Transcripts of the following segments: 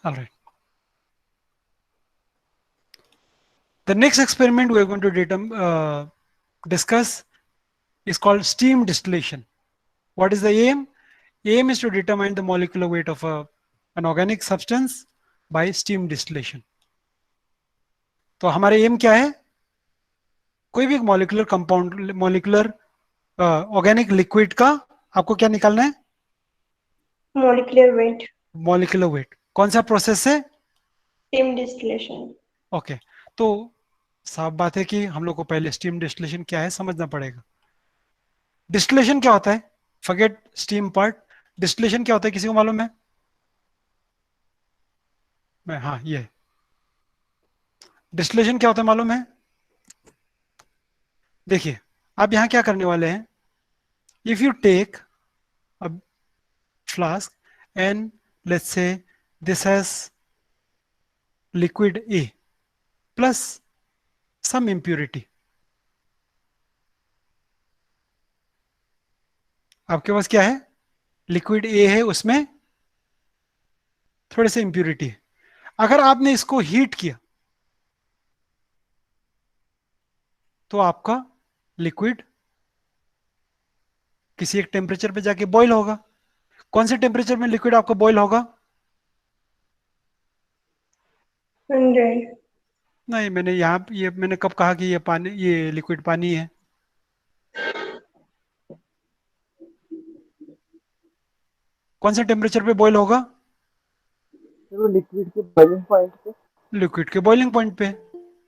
All right. The next experiment we are going to discuss is called steam distillation. What is the aim? Aim is to determine the molecular weight of an organic substance by steam distillation. तो हमारे M क्या है? कोई भी एक molecular compound, molecular organic liquid का आपको क्या निकालना है? Molecular weight, molecular weight. कौन सा प्रोसेस से? Steam distillation. ओके. तो साफ बात है कि हम लोग को पहले स्टीम डिस्टिलेशन क्या है समझना पड़ेगा. डिस्टिलेशन क्या होता है? Forget steam part. डिस्टिलेशन क्या होता है, किसी को मालूम है? मैं, हाँ, ये डिस्टिलेशन क्या होता है मालूम है? देखिए, आप यहां क्या करने वाले हैं. If you take a flask and let's say this has liquid A plus some impurity. आपके पास क्या है? लिक्विड ए है, उसमें थोड़े से इम्प्योरिटी है. अगर आपने इसको हीट किया तो आपका लिक्विड किसी एक टेम्परेचर पे जाके बॉईल होगा. कौन से टेम्परेचर में लिक्विड आपका बॉईल होगा? 100। नहीं, मैंने यहाँ ये मैंने कब कहा कि ये पानी, ये लिक्विड पानी है? कौन से टेम्परेचर पे बॉईल होगा? वो लिक्विड के बॉइलिंग पॉइंट पे। लिक्विड के बॉइलिंग पॉइंट पे.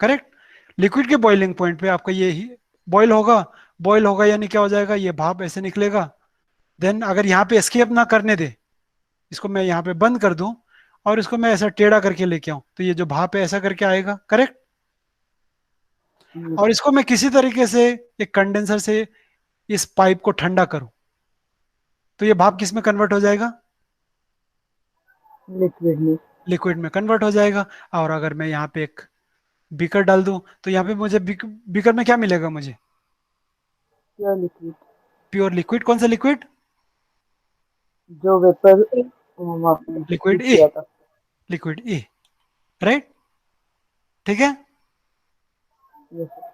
करेक्ट. लिक्विड के बॉइलिंग पॉइंट पे आपका ये बॉईल होगा. बॉईल होगा यानी क्या हो जाएगा? ये भाप ऐसे निकलेगा. देन अगर यहाँ पे एस्केप ना करने दे, इसको मैं यहाँ पे बंद कर दूं और इसको मैं ऐसा टेढ़ा करके लेके आऊं, तो ये जो भाप है ऐसा करके आएगा. करेक्ट. और इसको मैं किसी तरीके से एक कंडेंसर से इस पाइप को ठंडा करूं, तो ये भाप किस में कन्वर्ट हो जाएगा? लिक्विड में। लिक्विड में कन्वर्ट हो जाएगा. और अगर मैं यहाँ पे एक बीकर डाल दूं तो यहाँ पे मुझे बीकर में क्या मिलेगा मुझे? क्या लिक्विड? Pure liquid. कौन सा लिक्विड? जो वेपर आपने लिक्विड हीट ए. किया था। Liquid A. राइट. ठीक है. Yes sir.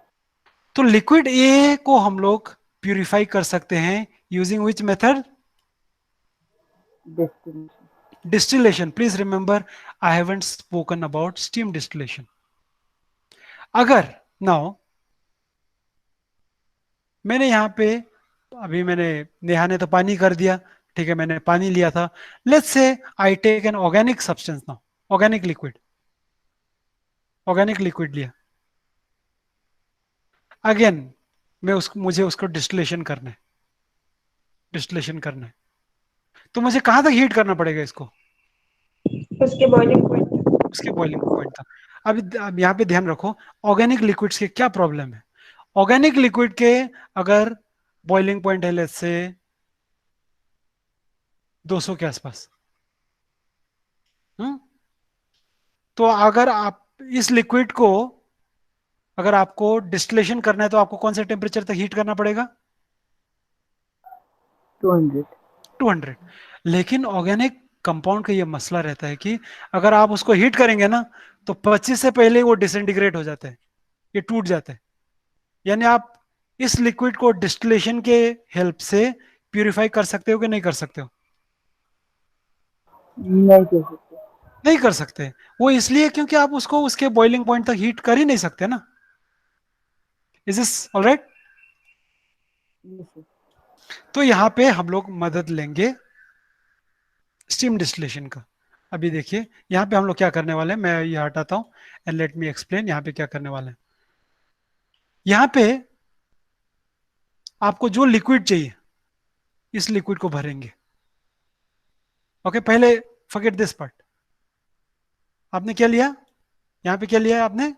तो लिक्विड ए को हम लोग प्यूरिफाई कर सकते हैं using which method? Destination. Distillation. Please remember, I haven't spoken about steam distillation. अगर नाउ मैंने यहाँ पे, अभी मैंने नेहा ने तो पानी कर दिया, ठीक है, मैंने पानी लिया था. Let's say I take an organic substance now, organic liquid. Organic liquid लिया. अगेन मुझे उसको डिस्टिलेशन करना है. डिस्टिलेशन करना है तो मुझे कहाँ तक हीट करना पड़ेगा इसको? उसके बॉइलिंग पॉइंट। उसके बॉइलिंग पॉइंट तक. अब यहाँ पे ध्यान रखो, ऑर्गेनिक लिक्विड्स के क्या प्रॉब्लम है. ऑर्गेनिक लिक्विड के अगर बॉइलिंग पॉइंट है लेट्स से 200 के आसपास, हम्म, तो अगर आप इस लिक्विड को, अगर आपको डिस्टिलेशन करना है तो आपको कौन से टेम्परेचर तक हीट करना पड़ेगा? 200। 200. लेकिन ऑर्गेनिक कंपाउंड का ये मसला रहता है कि अगर आप उसको हीट करेंगे ना तो 25 से पहले वो डिसइंटीग्रेट हो जाता है, ये टूट जाता है. यानी आप इस लिक्विड को डिस्टिलेशन के हेल्प से प्यूरिफाई कर सकते हो कि नहीं कर सकते हो? नहीं कह सकते। नहीं कर सकते. वो इसलिए क्योंकि आप उसको उसके बॉइलिंग पॉइंट तक हीट कर ही नहीं सकते ना. Is this alright? Yes sir. तो यहाँ पे हम लोग मदद लेंगे स्टीम डिस्टिलेशन का. अभी देखिए यहाँ पे हम लोग क्या करने वाले हैं, मैं ये हटाता हूँ एंड लेट मी एक्सप्लेन. यहाँ पे क्या करने वाले हैं, यहाँ पे आपको जो लिक्विड चाहिए इस लिक्विड को भरेंगे. ओके, पहले फॉरगेट दिस पार्ट. आपने क्या लिया? यहाँ पे क्या लिया है आपने?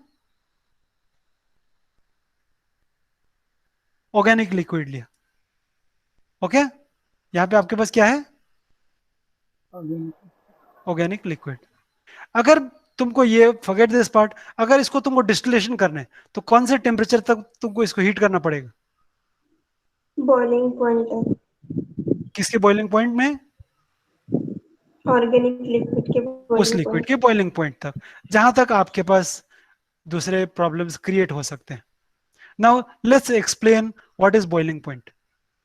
ऑर्गेनिक लिक्विड लिया. ओके. यहाँ पे आपके पास क्या है? Organic liquid. अगर तुमको ये फॉरगेट दिस पार्ट, अगर इसको तुमको डिस्टिलेशन करना है तो कौन से टेम्परेचर तक तुमको इसको हीट करना पड़ेगा? बॉइलिंग पॉइंट है। किसके बॉइलिंग पॉइंट में? ऑर्गेनिक लिक्विड के उस बॉइलिंग लिक्विड पॉइंट। के बॉइलिंग पॉइंट तक, जहां तक आपके पास दूसरे प्रॉब्लम्स क्रिएट हो सकते हैं। Now let's explain what is boiling point.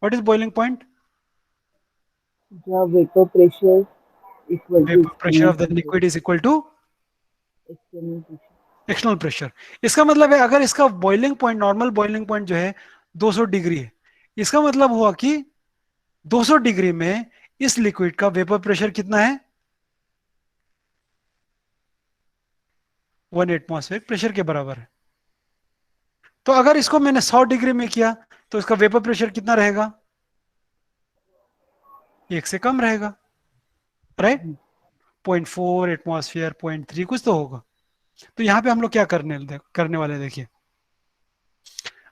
What is boiling point? जहाँ vapour pressure equal to vapour pressure external of the pressure. Liquid is equal to external pressure. External pressure. इसका मतलब है अगर इसका boiling point, normal boiling point जो है 200 degree है, इसका मतलब हुआ कि 200 डिग्री में इस लिक्विड का वेपर प्रेशर कितना है? 1 एटमॉस्फेरिक प्रेशर के बराबर है। तो अगर इसको मैंने 100 डिग्री में किया तो इसका वेपर प्रेशर कितना रहेगा? 1 से कम रहेगा, राइट? 0.4 एटमॉस्फेयर, 0.3 कुछ तो होगा। तो यहां पे हम लोग क्या करने वाले हैं, देखिए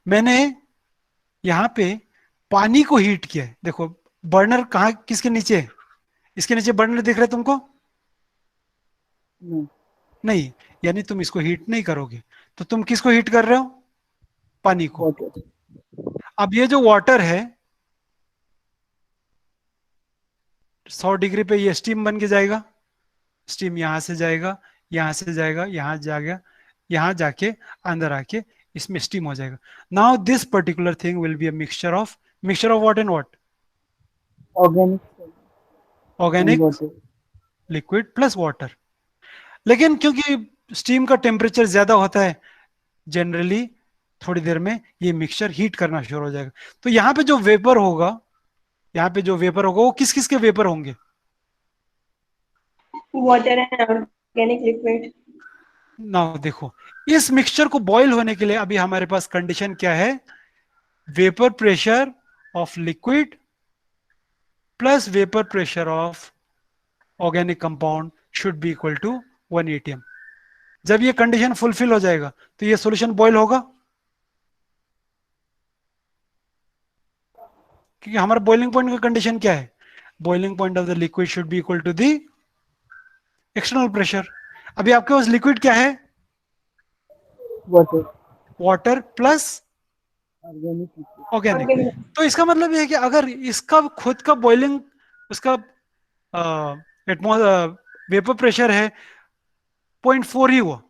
मैंने यहां पे पानी को हीट किया है। देखो बर्नर कहाँ, किसके नीचे है? इसके नीचे बर्नर दिख रहा है तुमको? नहीं। नहीं, यानी तुम इसको हीट नहीं करोगे। तो तुम किसको हीट कर रहे हो? पानी को। वाटर। अब ये जो वाटर है 100 डिग्री पे ये स्टीम बन के जाएगा। स्टीम यहां से जाएगा, यहां से जाएगा, यहां जाएगा, यहां जाके अंदर आके इसमें स्टीम हो जाएगा। Now this particular thing will be a mixture of what and what? Organic and organic water. Liquid plus water. लेकिन क्योंकि स्टीम का टेम्परेचर ज्यादा होता है, जनरली थोड़ी देर में ये मिक्सचर हीट करना शुरू हो जाएगा। तो यहाँ पे जो वेपर होगा, यहाँ पे जो वेपर होगा वो किस किस के वेपर होंगे? Water and organic liquid. ना देखो, इस मिक्सचर को बॉईल होने के लिए अभी हमारे पास कंडीशन क्या है? Vapour pressure of liquid plus vapour pressure of organic compound should be equal to 1 atm। जब ये कंडीशन फुलफिल हो जाएगा तो ये सॉल्यूशन बॉईल होगा, क्योंकि हमारा बॉइलिंग पॉइंट का कंडीशन क्या है? Boiling point of the liquid should be equal to the external pressure. अभी आपके पास लिक्विड क्या है? Water. Water plus organic liquid. Organic. Organic. तो इसका मतलब ये है कि अगर इसका खुद का बॉइलिंग, उसका वेपर प्रेशर है 0.4 ही हुआ,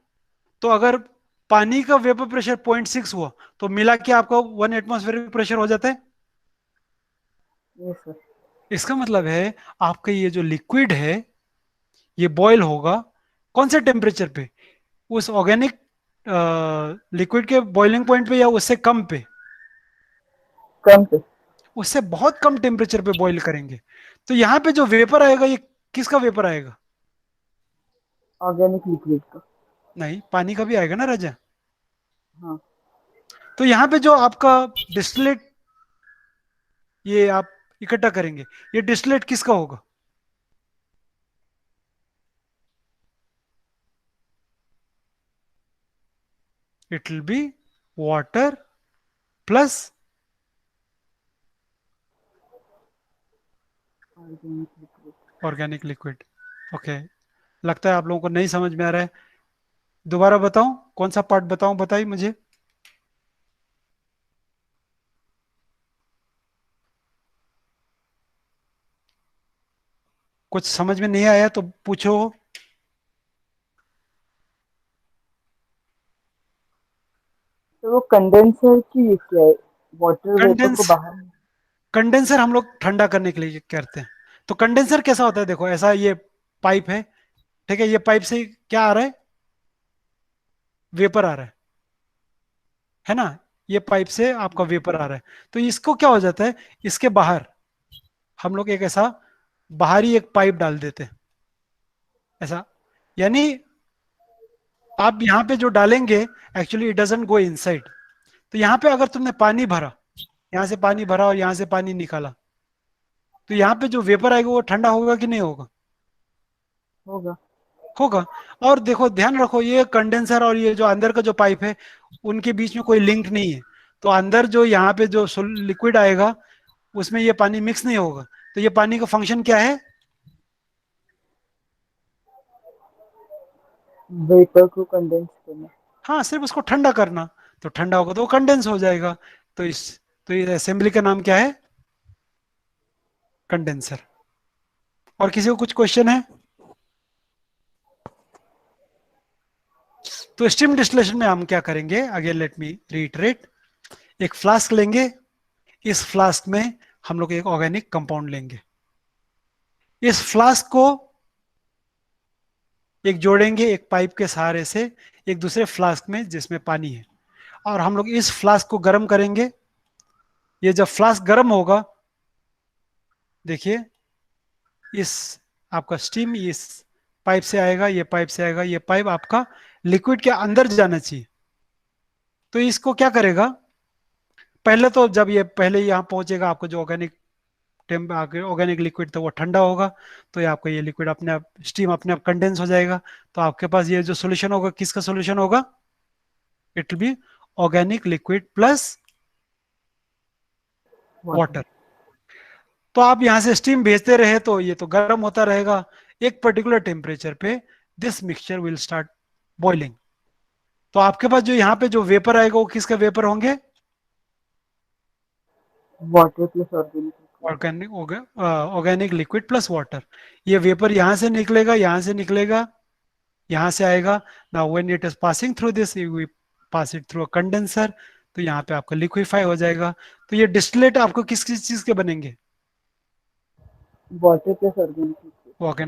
तो अगर पानी का वेपर प्रेशर 0.6 हुआ तो मिला के आपका 1 एटमॉस्फेरिक प्रेशर हो जाता है। Yes sir. इसका मतलब है आपका ये जो लिक्विड है ये बॉयल होगा कौन से टेम्परेचर पे? उस ऑर्गेनिक लिक्विड के बॉइलिंग पॉइंट पे या उससे कम पे? कम पे। उससे बहुत कम टेम्परेचर पे बॉईल करेंगे। तो यहाँ पे जो वेपर आएगा ये किसका वेपर आएगा? ऑर्गेनिक लिक्विड का। नहीं, पानी का भी आएगा ना राजा। हाँ। तो यहाँ पे जो आपका डिस्टिलेट ये आप इकट्ठा करेंगे, ये डिस्टिलेट किसका होगा? It will B water plus organic liquid. Organic liquid. Okay, लगता है आप लोगों को नहीं समझ में आ रहा है। दोबारा बताऊं, कौन सा पार्ट बताऊं, बताइए मुझे। कुछ समझ में नहीं आया तो पूछो। तो वो कंडेंसर की क्या है? वाटर वेपर को कंडेंस बाहर। कंडेंसर हम लोग ठंडा करने के लिए करते हैं। तो कंडेंसर कैसा होता है? देखो ऐसा ये पाइप है, ठीक है, ये पाइप से क्या आ रहा है? वेपर आ रहा है ना? ये पाइप से आपका वेपर आ रहा है। तो इसको क्या हो जाता है, इसके बाहर हम लोग एक ऐसा बाहरी एक पाइप डाल देते हैं, ऐसा। यानी आप यहाँ पे जो डालेंगे actually it doesn't go inside. तो यहाँ पे अगर तुमने पानी भरा, यहाँ से पानी भरा और यहाँ से पानी निकाला, तो यहाँ पे जो वेपर आएगा वो ठंडा होगा कि नहीं होगा? होगा। होगा। और देखो ध्यान रखो, ये कंडेंसर और ये जो अंदर का जो पाइप है उनके बीच में कोई लिंक नहीं है। तो अंदर जो यहाँ पे जो लिक्विड आएगा उसमें ये पानी मिक्स नहीं होगा। तो ये पानी का फंक्शन क्या है? वेपर को कंडेंस करना। हाँ, सिर्फ उसको ठंडा करना। तो ठंडा होगा तो वो कंडेंस हो जाएगा। तो इस असेंबली का नाम क्या है? कंडेंसर। और किसी को कुछ क्वेश्चन है? तो स्टीम डिस्टिलेशन में हम क्या करेंगे, अगेन लेट मी रीइटरेट। एक फ्लास्क लेंगे, इस फ्लास्क में हम लोग एक ऑर्गेनिक कंपाउंड लेंगे, इस फ्लास्क को एक जोड़ेंगे एक पाइप के सहारे से एक दूसरे फ्लास्क में जिसमें पानी है, और हम लोग इस फ्लास्क को गर्म करेंगे। ये जब फ्लास्क गर्म होगा, देखिए इस आपका स्टीम इस पाइप से आएगा, ये पाइप से आएगा, ये पाइप आपका लिक्विड के अंदर जाना चाहिए। तो इसको क्या करेगा, पहले तो जब ये पहले यहाँ पहुंचेगा, आपको जो ऑर्गेनिक लिक्विड था वो ठंडा होगा, तो ये आपका ये लिक्विड अपने आप स्टीम अपने आप कंडेंस हो जाएगा। तो आपके पास ये जो सोल्यूशन होगा, किसका सोल्यूशन होगा, it will B organic liquid plus water. तो आप यहां से स्टीम भेजते रहे तो ये तो गर्म होता रहेगा, एक पर्टिकुलर टेम्परेचर पे this mixture will start boiling. तो आपके पास जो यहाँ पे जो वेपर आएगा वो किसका वेपर होंगे, water plus organic. Organic liquid plus water. ये वेपर यहां से निकलेगा, यहां से निकलेगा, यहां से आएगा। Now when it is passing through this, we pass it through a condenser, तो यहाँ पे आपका लिक्विफाई हो जाएगा। तो ये डिस्टिलेट आपको किस किस चीज के बनेंगे, water plus organic.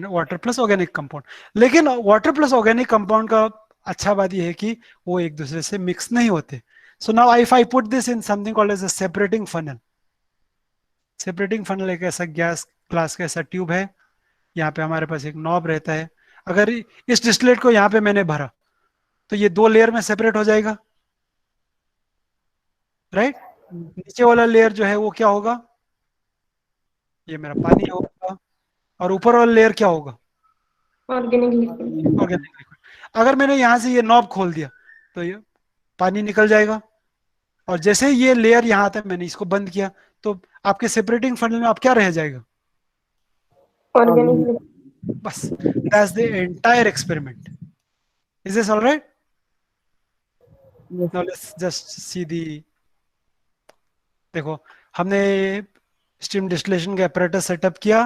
Water plus organic compound. लेकिन वाटर प्लस ऑर्गेनिक कंपाउंड का अच्छा बात यह है कि वो एक दूसरे से मिक्स नहीं होते। So now if I put this in something called as a separating funnel. Separating funnel एक ऐसा गैस क्लास का ऐसा ट्यूब है, यहाँ पे हमारे पास एक नॉब रहता है। अगर इस डिस्टिलेट को यहाँ पे मैंने भरा तो ये दो लेयर में सेपरेट हो जाएगा, राइट। नीचे वाला लेयर जो है वो क्या होगा, ये मेरा पानी होगा, और ऊपर वाला लेयर क्या होगा, ऑर्गेनिक लिक्विड। Organic liquid. अगर मैंने यहाँ से ये नॉब खोल दिया तो ये पानी निकल जाएगा, और जैसे ही ये लेयर यहाँ आता है मैंने इसको बंद किया, तो आपके सेपरेटिंग फनल में आप क्या रह जाएगा, ऑर्गेनिक लिक्विड। बस। That's the entire experiment. Is this all right? Yes. Now let's just see the, देखो हमने स्टीम डिस्टिलेशन का apparatus सेटअप किया।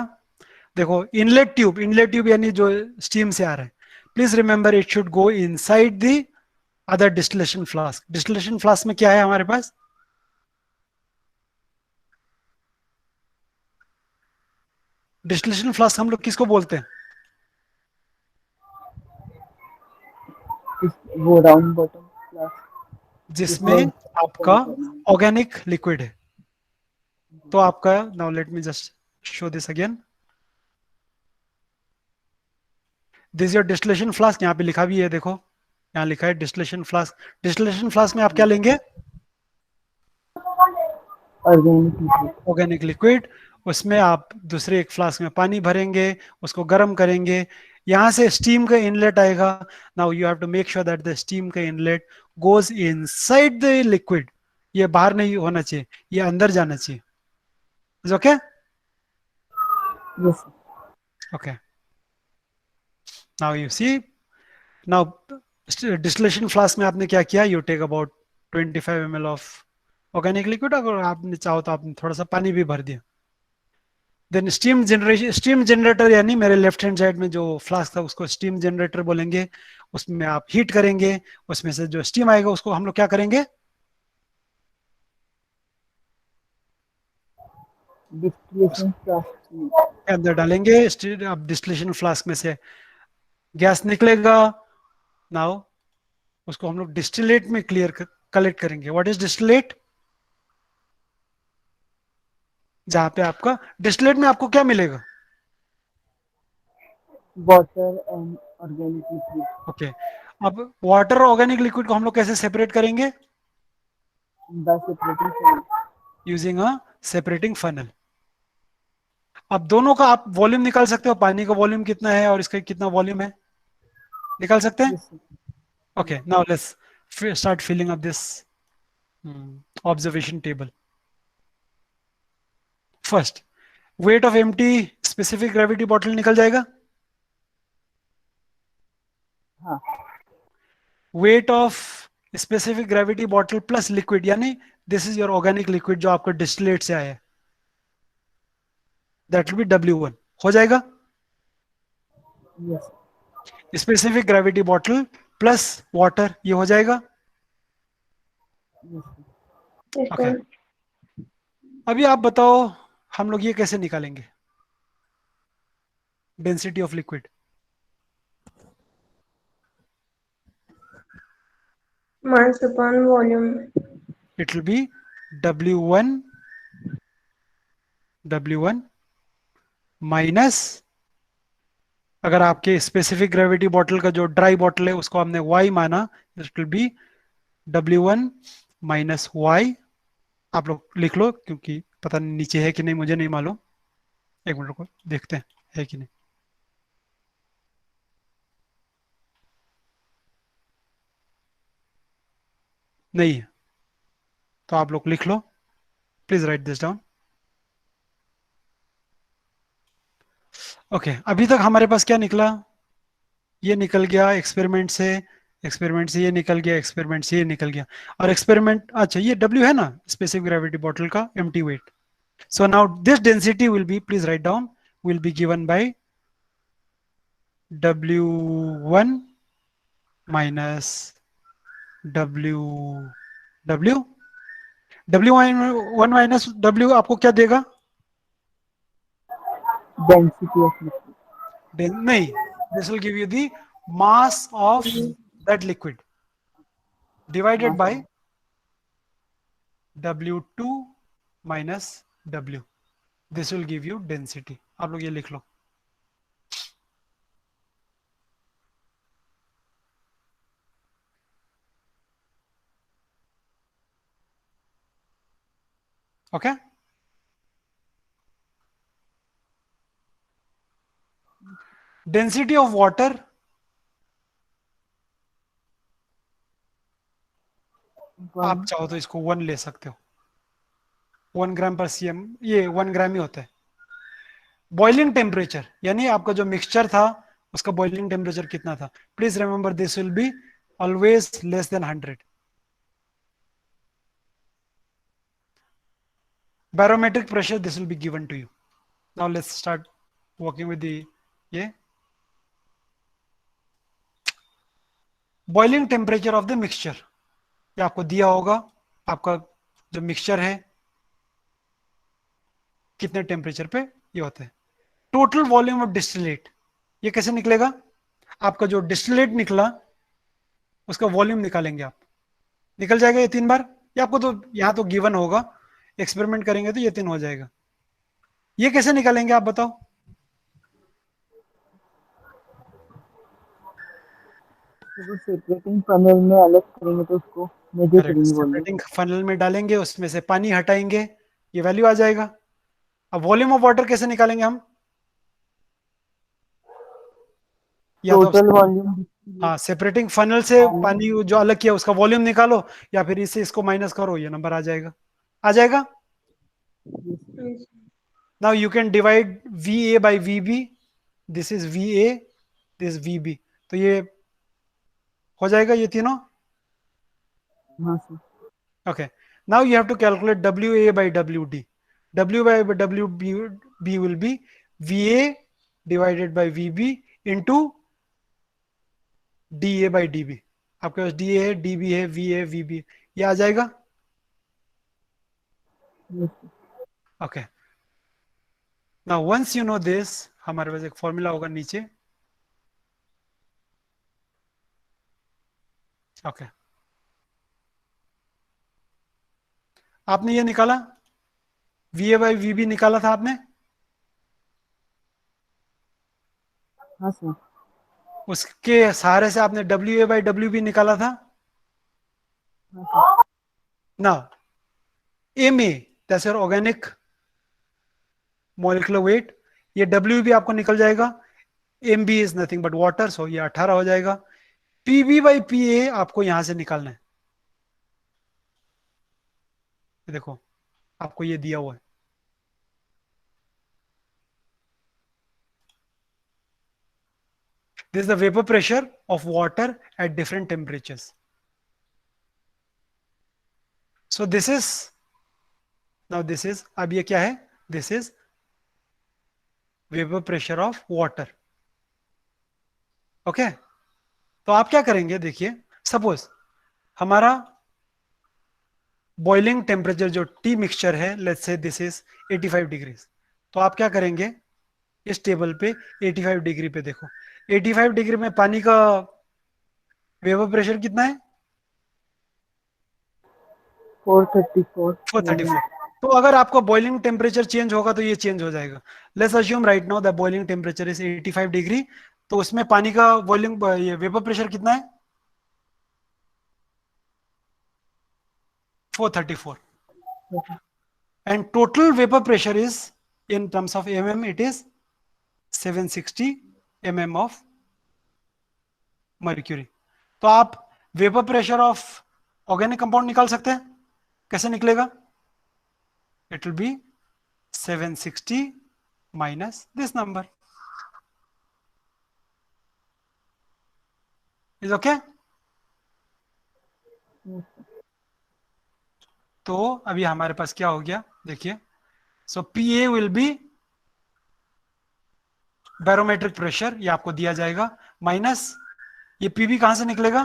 देखो इनलेट ट्यूब यानी जो स्टीम से आ रहा है, please remember it should go inside the other distillation flask. Distillation flask में क्या है हमारे पास, डिस्टिलेशन फ्लास्क हम लोग किसको बोलते हैं, वो राउंड बॉटम क्लास जिसमें आपका ऑर्गेनिक लिक्विड है। तो आपका, now let me just show this again, this your distillation flask, यहाँ पे लिखा भी है, देखो यहाँ लिखा है डिस्टिलेशन फ्लास्क। डिस्टिलेशन फ्लास्क में आप क्या लेंगे, ऑर्गेनिक लिक्विड। उसमें आप दूसरे एक फ्लास्क में पानी भरेंगे, उसको गर्म करेंगे, यहाँ से स्टीम का इनलेट आएगा। Now you have to make sure that the steam का inlet goes inside the liquid. ये बाहर नहीं होना चाहिए, ये अंदर जाना चाहिए। Is okay? Yes. Okay, now you see, now distillation flask में आपने क्या किया, you take about 25 ml of organic liquid, अगर आपने चाहो तो आपने थोड़ा सा पानी भी भर दिया। देन स्टीम जनरेटर यानी मेरे लेफ्ट हैंड साइड में जो फ्लास्क था उसको स्टीम जनरेटर बोलेंगे। उसमें आप हीट करेंगे, उसमें से जो स्टीम आएगा उसको हम लोग क्या करेंगे, डिस्टिलेशन फ्लास्क के अंदर डालेंगे। अब डिस्टिलेशन फ्लास्क में से गैस निकलेगा। नाउ उसको हम लोग डिस्टिलेट में कलेक्ट करेंगे। व्हाट इज डिस्टिलेट, जहां पे आपका डिस्टिलेट में आपको क्या मिलेगा, water and organic liquid okay. अब वाटर और ऑर्गेनिक लिक्विड को हम लोग कैसे सेपरेट करेंगे, bye separating using a separating funnel. अब दोनों का आप वॉल्यूम निकाल सकते हो, पानी का वॉल्यूम कितना है और इसका कितना वॉल्यूम है, निकाल सकते हैं। Yes, sir. Okay, now let's start filling up this observation table. First, weight of empty specific gravity bottle निकल जाएगा। हाँ weight of specific gravity bottle plus liquid, यानी this is your organic liquid जो आपका डिस्टिलेट से आया है, that will be W1, हो जाएगा। yes, specific gravity bottle plus water, ये हो जाएगा। yes, Yes, okay, sir. अभी आप बताओ हम लोग ये कैसे निकालेंगे density of liquid? Mass upon volume. It will be W1 minus, अगर आपके स्पेसिफिक ग्रेविटी बॉटल का जो ड्राई बॉटल है उसको हमने y माना, it will be W1 minus Y. आप लोग लिख लो, क्योंकि पता नहीं नीचे है कि नहीं, मुझे नहीं मालूम। एक मिनट को देखते हैं है कि नहीं। नहीं है तो आप लोग लिख लो, please write this down. Okay, अभी तक हमारे पास क्या निकला? ये निकल गया एक्सपेरिमेंट से, एक्सपेरिमेंट से ये निकल गया, एक्सपेरिमेंट से ये निकल गया, और एक्सपेरिमेंट, अच्छा ये W है ना स्पेसिफिक ग्रेविटी बॉटल का empty weight. So now this density will be, please write down, will be given by W1 minus W W W1 minus W आपको क्या देगा? density of liquid. नहीं, this will give you the mass of that liquid divided Mass by of W2 minus W, this will give you density. आप लोग ये लिख लो। Okay, density of water, आप 1, चाहो तो इसको 1 ले सकते हो, 1 ग्राम पर cm, ये 1 ग्राम ही होता है। बॉइलिंग टेम्परेचर यानी आपका जो मिक्सचर था उसका बॉइलिंग टेम्परेचर कितना था? Please remember this will be always less than 100। barometric pressure, this will be given to you. Now let's start working with the ये boiling temperature of the mixture, ये आपको दिया होगा। आपका जो मिक्सचर है कितने टेम्परेचर पे ये होता है। टोटल वॉल्यूम ऑफ डिस्टिलेट, ये कैसे निकलेगा? आपका जो डिस्टिलेट निकला उसका वॉल्यूम निकालेंगे आप, निकल जाएगा ये 3 बार। ये आपको तो यहाँ तो गिवन होगा, एक्सपेरिमेंट करेंगे तो ये 3 हो जाएगा। ये कैसे निकालेंगे आप बताओ? तो वो सेपरेटिंग फनल में अलग करेंगे तो उसको मेजर करेक्ट, करेंगे वॉल्यूम। सेपरेटिंग फनल में डालेंगे, उसमें से पानी हटाएंगे, ये वैल्यू आ जाएगा। अब वॉल्यूम ऑफ वाटर कैसे निकालेंगे हम? या तो टोटल वॉल्यूम हाँ, सेपरेटिंग फनल से पानी जो अलग किया उसका वॉल्यूम निकालो, या फिर इससे इसको माइनस करो, ये नंबर आ जाएगा, आ जाएगा। Yes. Now you can divide VA by VB, this is VA, this VB, तो ये हो जाएगा ये तीनों। हाँ sir, Okay, now you have to calculate WA by WD. W by WB will be VA divided by VB into DA by DB. आपके पास DA है, DB है, VA VB, ये आ जाएगा। yes, okay, now once you know this, हमारे पास एक formula होगा नीचे। ओके, आपने ये निकाला, VA by VB निकाला था आपने, हाँ सर, उसके सहारे से आपने WA by WB निकाला था हाँ सर, ना। MA, that's your organic molecular weight, ये W भी आपको निकल जाएगा। MB is nothing but water, so ये 18 हो जाएगा। PB बाई PA आपको यहां से निकालना है, देखो आपको ये दिया हुआ है। This is the vapour pressure of water at different temperatures. So this is, now this is, अब ये क्या है? This is vapour pressure of water. Okay, तो आप क्या करेंगे, देखिए सपोज हमारा बॉइलिंग टेम्परेचर जो टी मिक्सचर है, let's say this is 85 degree, तो आप क्या करेंगे, इस टेबल पे 85 डिग्री पे देखो, 85 डिग्री में पानी का वेपर प्रेशर कितना है, 434 434। तो अगर आपका बॉइलिंग टेम्परेचर चेंज होगा तो ये चेंज हो जाएगा। Let's assume right now the boiling temperature is 85 degree, तो उसमें पानी का वॉल्यूम, ये वेपर प्रेशर कितना है, 434, and total vapor pressure is, in terms of mm, it is 760 mm of mercury। तो आप vapour pressure of organic compound निकाल सकते हैं, कैसे निकलेगा, it will be 760 minus this number, is okay. तो अभी हमारे पास क्या हो गया, देखिए, so P A will be barometric pressure, ये आपको दिया जाएगा, माइनस ये पीबी कहां से निकलेगा,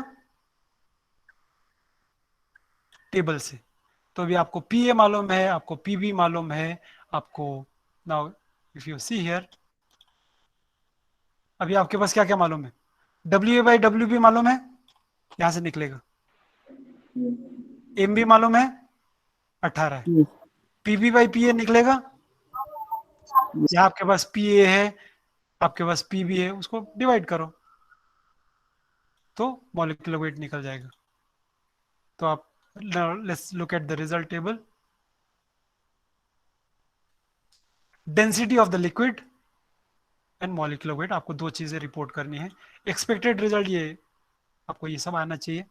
टेबल से। तो अभी आपको पी ए मालूम है, आपको पीबी मालूम है, आपको now if you see here, अभी आपके पास क्या क्या मालूम है, W A by W B मालूम है, यहां से निकलेगा, एम बी मालूम है 18 है, Yes. PB by P A निकलेगा, यहाँ आपके पास पी ए है, आपके पास पीबी है, उसको डिवाइड करो तो मॉलिक्यूलर वेट निकल जाएगा। तो आप, let's look at the result table, density of the liquid and molecular weight, आपको दो चीजें रिपोर्ट करनी है, एक्सपेक्टेड रिजल्ट ये आपको ये सब आना चाहिए,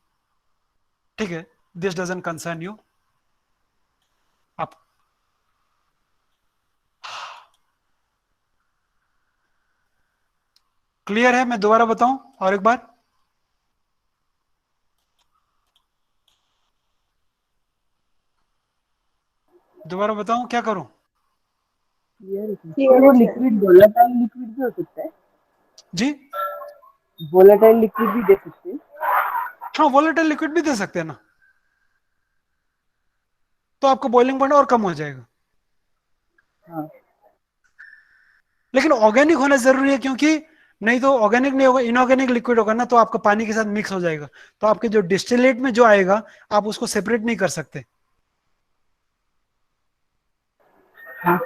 ठीक है, दिस डजंट कंसर्न यू। आप क्लियर है, मैं दोबारा बताऊं और एक बार, दोबारा बताऊं क्या करूं, वो लिक्विड वोलेटाइल लिक्विड भी हो सकता है, जी वोलेटाइल लिक्विड भी दे सकते हैं। हाँ, वोलेटाइल लिक्विड भी दे सकते हैं ना, तो आपका बॉइलिंग पॉइंट और कम हो जाएगा, हाँ, लेकिन ऑर्गेनिक होना जरूरी है, क्योंकि नहीं तो ऑर्गेनिक नहीं होगा, इनऑर्गेनिक लिक्विड होगा ना, तो आपका पानी के साथ मिक्स हो जाएगा, तो आपके जो डिस्टिलेट में जो आएगा आप उसको सेपरेट नहीं कर सकते। हाँ,